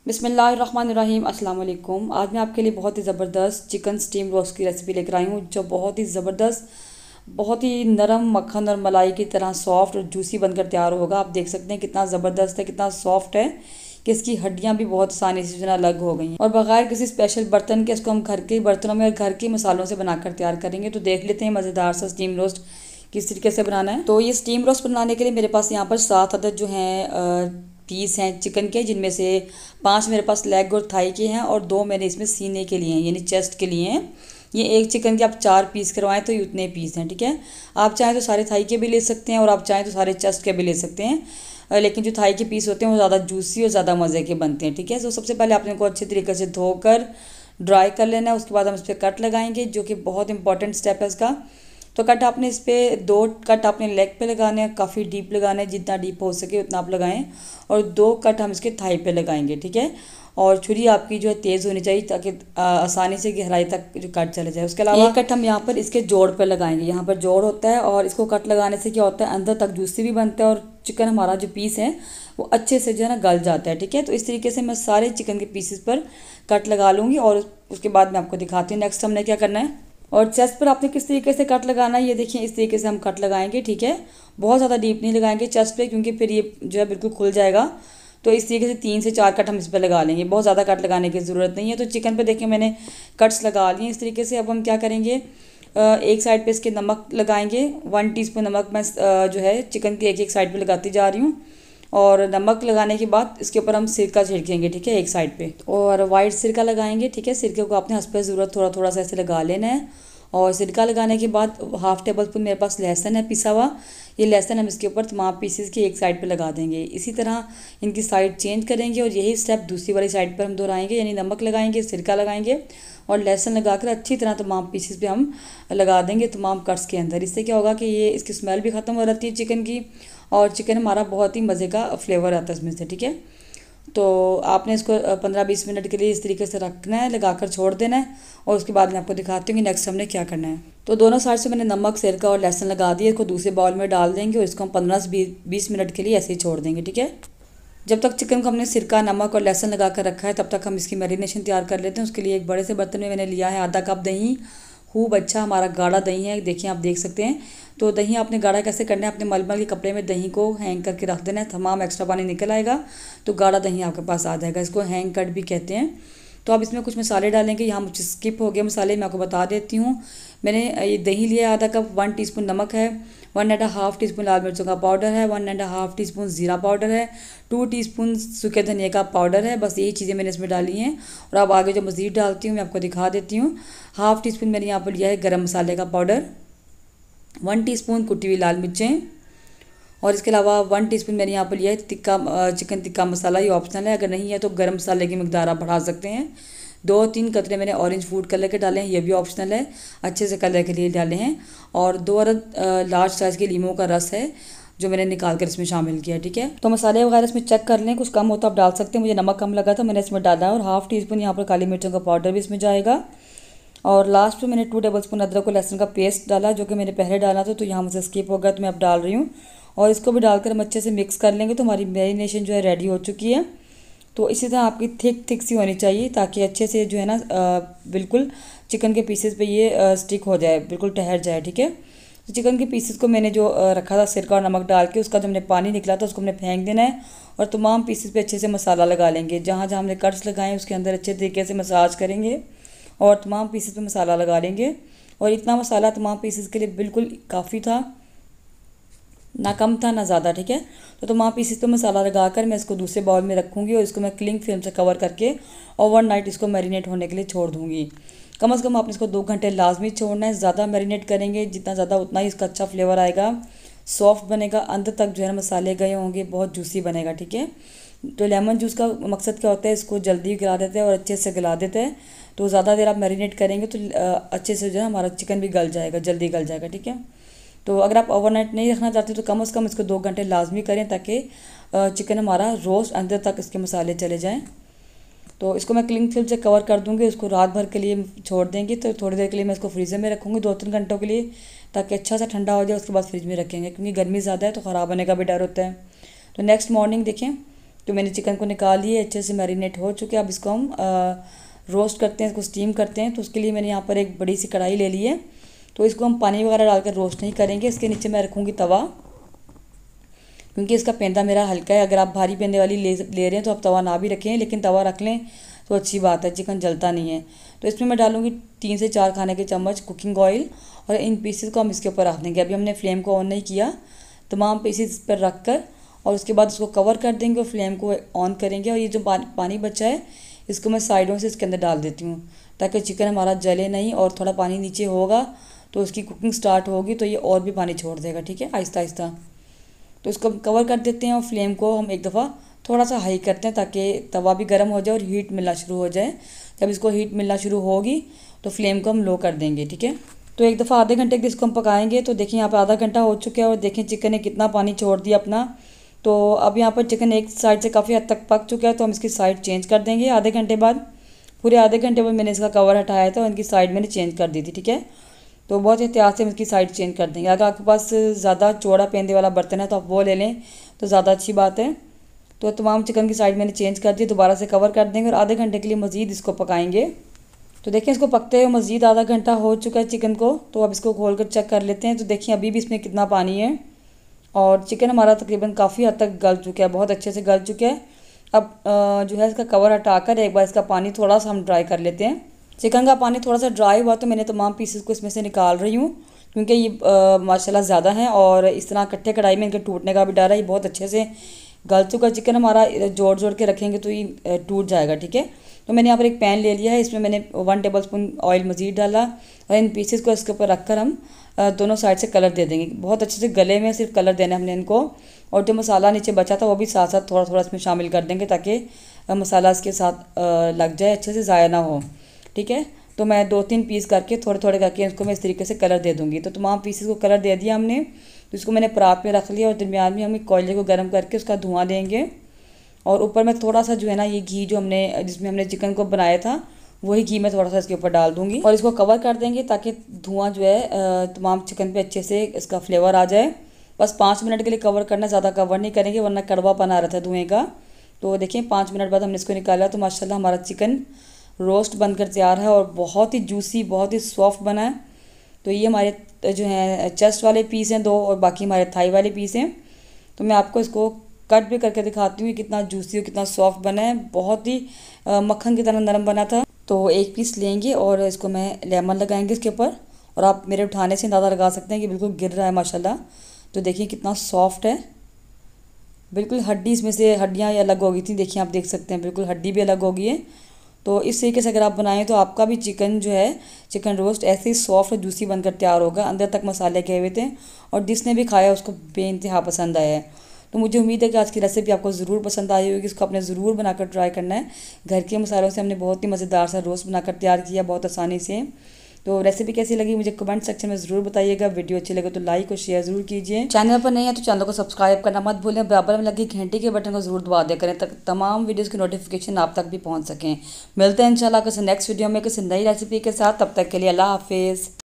बिस्मिल्लाहिर्रहमानिर्रहीम अस्सलाम वालेकुम। आज मैं आपके लिए बहुत ही ज़बरदस्त चिकन स्टीम रोस्ट की रेसिपी लेकर आई हूँ, जो बहुत ही ज़बरदस्त, बहुत ही नरम मक्खन और मलाई की तरह सॉफ्ट और जूसी बनकर तैयार होगा। आप देख सकते हैं कितना ज़बरदस्त है, कितना सॉफ्ट है कि इसकी हड्डियाँ भी बहुत आसानी से जो है अलग हो गई हैं। और बगैर किसी स्पेशल बर्तन के इसको हम घर के बर्तनों में और घर के मसालों से बनाकर तैयार करेंगे। तो देख लेते हैं मज़ेदार सा स्टीम रोस्ट किस तरीके से बनाना है। तो ये स्टीम रोस्ट बनाने के लिए मेरे पास यहाँ पर 7 अदद जो हैं पीस हैं चिकन के, जिनमें से 5 मेरे पास लेग और थाई के हैं और 2 मैंने इसमें सीने के लिए हैं, यानी चेस्ट के लिए हैं। ये एक चिकन के आप 4 पीस करवाएं तो ये उतने पीस हैं, ठीक है। आप चाहें तो सारे थाई के भी ले सकते हैं और आप चाहें तो सारे चेस्ट के भी ले सकते हैं, लेकिन जो थाई के पीस होते हैं वो ज़्यादा जूसी और ज़्यादा मज़े के बनते हैं, ठीक है। तो सबसे पहले आपने को अच्छे तरीके से धोकर ड्राई कर लेना है। उसके बाद हम इस पर कट लगाएंगे, जो कि बहुत इंपॉर्टेंट स्टेप है इसका। तो कट आपने इस पर 2 कट आपने लेग पे लगाने हैं, काफ़ी डीप लगाना है, जितना डीप हो सके उतना आप लगाएं। और 2 कट हम इसके थाई पे लगाएंगे, ठीक है। और छुरी आपकी जो है तेज़ होनी चाहिए ताकि आसानी से गहराई तक जो कट चले जाए। उसके अलावा एक कट हम यहाँ पर इसके जोड़ पे लगाएंगे, यहाँ पर जोड़ होता है और इसको कट लगाने से क्या होता है, अंदर तक जूसी भी बनता है और चिकन हमारा जो पीस है वो अच्छे से जो है ना गल जाता है, ठीक है। तो इस तरीके से मैं सारे चिकन के पीसेस पर कट लगा लूँगी और उसके बाद मैं आपको दिखाती हूँ नेक्स्ट हमने क्या करना है। और चेस्ट पर आपने किस तरीके से कट लगाना है, ये देखिए इस तरीके से हम कट लगाएंगे, ठीक है। बहुत ज़्यादा डीप नहीं लगाएंगे चेस्ट पे, क्योंकि फिर ये जो है बिल्कुल खुल जाएगा। तो इस तरीके से 3 से 4 कट हम इस पर लगा लेंगे, बहुत ज़्यादा कट लगाने की ज़रूरत नहीं है। तो चिकन पे देखिए मैंने कट्स लगा लिए इस तरीके से। अब हम क्या करेंगे, एक साइड पे इसके नमक लगाएंगे। 1 टीस्पून नमक मैं जो है चिकन की एक साइड पे लगाती जा रही हूँ। और नमक लगाने के बाद इसके ऊपर हम सिरका छिड़केंगे, ठीक है, एक साइड पे। और वाइट सिरका लगाएंगे, ठीक है। सिरके को आपने हंस पे ज़रूरत थोड़ा थोड़ा सा ऐसे लगा लेना है। और सिरका लगाने के बाद 1/2 टेबल स्पून मेरे पास लहसुन है पिसा हुआ। ये लहसुन हम इसके ऊपर तमाम पीसेस की एक साइड पे लगा देंगे। इसी तरह इनकी साइड चेंज करेंगे और यही स्टेप दूसरी वाली साइड पर हम दोहराएंगे, यानी नमक लगाएंगे, सिरका लगाएंगे और लहसुन लगाकर अच्छी तरह तमाम पीसेस पे हम लगा देंगे तमाम कट्स के अंदर। इससे क्या होगा कि ये इसकी स्मेल भी ख़त्म हो जाती है चिकन की और चिकन हमारा बहुत ही मज़े का फ्लेवर आता है इसमें से, ठीक है। तो आपने इसको 15-20 मिनट के लिए इस तरीके से रखना है, लगाकर छोड़ देना है। और उसके बाद मैं आपको दिखाती हूँ कि नेक्स्ट हमने क्या करना है। तो दोनों साइड से मैंने नमक, सिरका और लहसुन लगा दिया। इसको दूसरे बाउल में डाल देंगे और इसको हम 15 से 20 मिनट के लिए ऐसे ही छोड़ देंगे, ठीक है। जब तक चिकन को हमने सिरका, नमक और लहसुन लगा कर रखा है, तब तक हम इसकी मैरिनेशन तैयार कर लेते हैं। उसके लिए एक बड़े से बर्तन में मैंने लिया है आधा कप दही। खूब अच्छा हमारा गाढ़ा दही है, देखिए आप देख सकते हैं। तो दही आपने गाढ़ा कैसे करना है, अपने मलमल के कपड़े में दही को हैंग करके रख देना है, तमाम एक्स्ट्रा पानी निकल आएगा तो गाढ़ा दही आपके पास आ जाएगा। इसको हैंग कट भी कहते हैं। तो अब इसमें कुछ मसाले डालेंगे, यहाँ मुझे स्किप हो गया मसाले, मैं आपको बता देती हूँ। मैंने ये दही लिया आधा कप, 1 टीस्पून नमक है, 1.5 टीस्पून लाल मिर्चों का पाउडर है, 1.5 टीस्पून ज़ीरा पाउडर है, 2 टीस्पून सूखे धनिया का पाउडर है। बस यही चीज़ें मैंने इसमें डाली हैं। और अब आगे जो मज़ीद डालती हूँ मैं आपको दिखा देती हूँ। 1/2 टीस्पून मैंने यहाँ पर लिया है गरम मसाले का पाउडर, 1 टीस्पून कुटी हुई लाल मिर्चें और इसके अलावा 1 टीस्पून मैंने यहाँ पर लिया है चिकन टिक्का मसाला। ये ऑप्शनल है, अगर नहीं है तो गरम मसाले की मकदार आप बढ़ा सकते हैं। 2-3 कतरे मैंने ऑरेंज फूड कलर के डाले हैं, ये भी ऑप्शनल है, अच्छे से कलर के लिए डाले हैं। और 2 अदद लार्ज साइज़ के लीमों का रस है जो मैंने निकाल कर इसमें शामिल किया, ठीक है। तो मसाले वगैरह इसमें चेक कर लें, कुछ कम हो तो आप डाल सकते हैं। मुझे नमक कम लगा था, मैंने इसमें डाला है। और 1/2 टीस्पून यहाँ पर काली मिर्चों का पाउडर भी इसमें जाएगा। और लास्ट में मैंने 2 टेबल स्पून अदरक और लहसुन का पेस्ट डाला, जो कि मैंने पहले डाला था, तो यहाँ मुझे स्किप हो गया तो मैं अब डाल रही हूँ। और इसको भी डालकर हम अच्छे से मिक्स कर लेंगे। तो हमारी मैरिनेशन जो है रेडी हो चुकी है। तो इसी तरह आपकी थिक सी होनी चाहिए ताकि अच्छे से जो है ना बिल्कुल चिकन के पीसेस पे ये स्टिक हो जाए, बिल्कुल ठहर जाए, ठीक है। तो चिकन के पीसेस को मैंने जो रखा था सिरका और नमक डाल के, उसका जो हमने पानी निकला था उसको हमने फेंक देना है। और तमाम पीसेस पे अच्छे से मसाला लगा लेंगे, जहाँ जहाँ हमने कट्स लगाए उसके अंदर अच्छे तरीके से मसाज करेंगे और तमाम पीसेस पे मसाला लगा लेंगे। और इतना मसाला तमाम पीसेस के लिए बिल्कुल काफ़ी था, ना कम था ना ज़्यादा, ठीक है। तो तमाम पीसेस पे मसाला लगाकर मैं इसको दूसरे बाउल में रखूँगी और इसको मैं क्लिंग फिल्म से कवर करके ओवरनाइट इसको मैरिनेट होने के लिए छोड़ दूँगी। कम से कम आपने इसको 2 घंटे लाजमी छोड़ना है। ज़्यादा मैरिनेट करेंगे जितना ज़्यादा उतना ही इसका अच्छा फ्लेवर आएगा, सॉफ्ट बनेगा, अंदर तक जो है ना मसाले गए होंगे, बहुत जूसी बनेगा, ठीक है। तो लेमन जूस का मकसद क्या होता है, इसको जल्दी गला देते हैं और अच्छे से गला देते हैं। तो ज़्यादा देर आप मैरिनेट करेंगे तो अच्छे से जो है हमारा चिकन भी गल जाएगा, जल्दी गल जाएगा, ठीक है। तो अगर आप ओवरनाइट नहीं रखना चाहते तो कम से कम इसको 2 घंटे लाजमी करें ताकि चिकन हमारा रोस्ट अंदर तक इसके मसाले चले जाएं। तो इसको मैं क्लिंग फिल्म से कवर कर दूँगी, इसको रात भर के लिए छोड़ देंगे। तो थोड़ी देर के लिए मैं इसको फ्रीज़र में रखूँगी 2-3 घंटों के लिए, ताकि अच्छा सा ठंडा हो जाए। उसके बाद फ्रिज में रखेंगे, क्योंकि गर्मी ज़्यादा है तो ख़राब होने का भी डर होता है। तो नेक्स्ट मॉर्निंग देखें तो मैंने चिकन को निकाल लिए, अच्छे से मैरिनेट हो चुके हैं। अब इसको हम रोस्ट करते हैं, इसको स्टीम करते हैं। तो उसके लिए मैंने यहाँ पर एक बड़ी सी कढ़ाई ले ली है। तो इसको हम पानी वगैरह डालकर रोस्ट नहीं करेंगे। इसके नीचे मैं रखूँगी तवा, क्योंकि इसका पेंदा मेरा हल्का है। अगर आप भारी पेंदे वाली ले रहे हैं तो आप तवा ना भी रखें, लेकिन तवा रख लें तो अच्छी बात है, चिकन जलता नहीं है। तो इसमें मैं डालूँगी 3 से 4 खाने के चम्मच कुकिंग ऑयल, और इन पीसेस को हम इसके ऊपर रख देंगे। अभी हमने फ्लेम को ऑन नहीं किया, तमाम पीसेस पर रख कर और उसके बाद उसको कवर कर देंगे और फ्लेम को ऑन करेंगे। और ये जो पानी बचा है इसको मैं साइडों से इसके अंदर डाल देती हूँ, ताकि चिकन हमारा जले नहीं। और थोड़ा पानी नीचे होगा तो उसकी कुकिंग स्टार्ट होगी तो ये और भी पानी छोड़ देगा, ठीक है, आहिस्ता आहिस्ता। तो इसको कवर कर देते हैं और फ्लेम को हम एक दफ़ा थोड़ा सा हाई करते हैं, ताकि तवा भी गर्म हो जाए और हीट मिलना शुरू हो जाए। जब इसको हीट मिलना शुरू होगी तो फ्लेम को हम लो कर देंगे, ठीक है। तो एक दफ़ा आधे घंटे के इसको हम पकाएंगे। तो देखिए यहाँ पर आधा घंटा हो चुका है और देखें चिकन ने कितना पानी छोड़ दिया अपना। तो अब यहाँ पर चिकन एक साइड से काफ़ी हद तक पक चुका है, तो हम इसकी साइड चेंज कर देंगे आधे घंटे बाद। पूरे आधे घंटे बाद मैंने इसका कवर हटाया था और इनकी साइड मैंने चेंज कर दी थी, ठीक है। तो बहुत एहतियात से हम इसकी साइड चेंज कर देंगे। अगर आपके पास ज़्यादा चौड़ा पेंदे वाला बर्तन है तो आप वो ले लें तो ज़्यादा अच्छी बात है। तो तमाम चिकन की साइड मैंने चेंज कर दी, दोबारा से कवर कर देंगे और आधे घंटे के लिए मज़ीद इसको पकाएंगे। तो देखिए इसको पकते हुए मज़ीद आधा घंटा हो चुका है चिकन को। तो अब इसको खोल कर चेक कर लेते हैं। तो देखिए अभी भी इसमें कितना पानी है और चिकन हमारा तकरीबन काफ़ी हद तक गल चुका है, बहुत अच्छे से गल चुका है। अब जो है इसका कवर हटाकर एक बार इसका पानी थोड़ा सा हम ड्राई कर लेते हैं। चिकन का पानी थोड़ा सा ड्राई हुआ तो मैंने तमाम पीसेस को इसमें से निकाल रही हूँ, क्योंकि ये माशाल्लाह ज़्यादा हैं और इस तरह इकट्ठे कढ़ाई में इनके टूटने का भी डर है। ये बहुत अच्छे से गल चुका चिकन हमारा, जोड़ जोड़ के रखेंगे तो ये टूट जाएगा, ठीक है। तो मैंने यहाँ पर एक पैन ले लिया है, इसमें मैंने 1 टेबलस्पून ऑयल मज़ीद डाला और इन पीसेस को इसके ऊपर रख कर हम दोनों साइड से कलर दे देंगे। बहुत अच्छे से गले में सिर्फ कलर देना हमने इनको, और जो मसाला नीचे बचा था वो भी साथ साथ थोड़ा थोड़ा इसमें शामिल कर देंगे, ताकि मसाला इसके साथ लग जाए, अच्छे से ज़ाया ना हो, ठीक है। तो मैं 2-3 पीस करके थोड़े थोड़े करके इसको मैं इस तरीके से कलर दे दूँगी। तो तमाम पीसेस को कलर दे दिया हमने। तो इसको मैंने परात में रख लिया और दरमियान में हम एक कोयले को गर्म करके उसका धुआं देंगे, और ऊपर में थोड़ा सा जो है ना ये घी जो हमने जिसमें हमने चिकन को बनाया था वही घी मैं थोड़ा सा इसके ऊपर डाल दूँगी और इसको कवर कर देंगे, ताकि धुआं जो है तमाम चिकन पे अच्छे से इसका फ्लेवर आ जाए। बस 5 मिनट के लिए कवर करना, ज़्यादा कवर नहीं करेंगे वरना कड़वापन आ रहा था धुएँ का। तो देखिए 5 मिनट बाद हमने इसको निकाला तो माशाल्लाह हमारा चिकन रोस्ट बनकर तैयार है और बहुत ही जूसी, बहुत ही सॉफ्ट बना है। तो ये हमारे जो हैं चेस्ट वाले पीस हैं 2 और बाकी हमारे थाई वाले पीस हैं। तो मैं आपको इसको कट भी करके दिखाती हूँ कितना जूसी और कितना सॉफ्ट बना है, बहुत ही मक्खन की तरह नरम बना था। तो एक पीस लेंगे और इसको मैं लेमन लगाएंगे इसके ऊपर, और आप मेरे उठाने से अंदाज़ा लगा सकते हैं कि बिल्कुल गिर रहा है माशाल्लाह। तो देखिए कितना सॉफ्ट है, बिल्कुल हड्डी इसमें से हड्डियाँ अलग हो गई थी, देखिए आप देख सकते हैं बिल्कुल हड्डी भी अलग हो गई है। तो इस तरीके से अगर आप बनाएं तो आपका भी चिकन जो है चिकन रोस्ट ऐसे ही सॉफ्ट और जूसी बनकर तैयार होगा, अंदर तक मसाले गए हुए थे और जिसने भी खाया उसको बेइंतहा पसंद आया है। तो मुझे उम्मीद है कि आज की रेसिपी आपको ज़रूर पसंद आई होगी, इसको आपने ज़रूर बनाकर ट्राई करना है। घर के मसालों से हमने बहुत ही मज़ेदार सा रोस्ट बनाकर तैयार किया बहुत आसानी से। तो रेसिपी कैसी लगी मुझे कमेंट सेक्शन में ज़रूर बताइएगा। वीडियो अच्छी लगे तो लाइक और शेयर ज़रूर कीजिए। चैनल पर नहीं है तो चैनल को सब्सक्राइब करना मत भूलें, बराबर में लगी घंटी के बटन को ज़रूर दबा दिया करें तक तमाम वीडियोज़ की नोटिफिकेशन आप तक भी पहुँच सकें। मिलते हैं इंशाल्लाह किसी नेक्स्ट वीडियो में किसी नई रेसिपी के साथ, तब तक के लिए अल्लाह हाफिज़।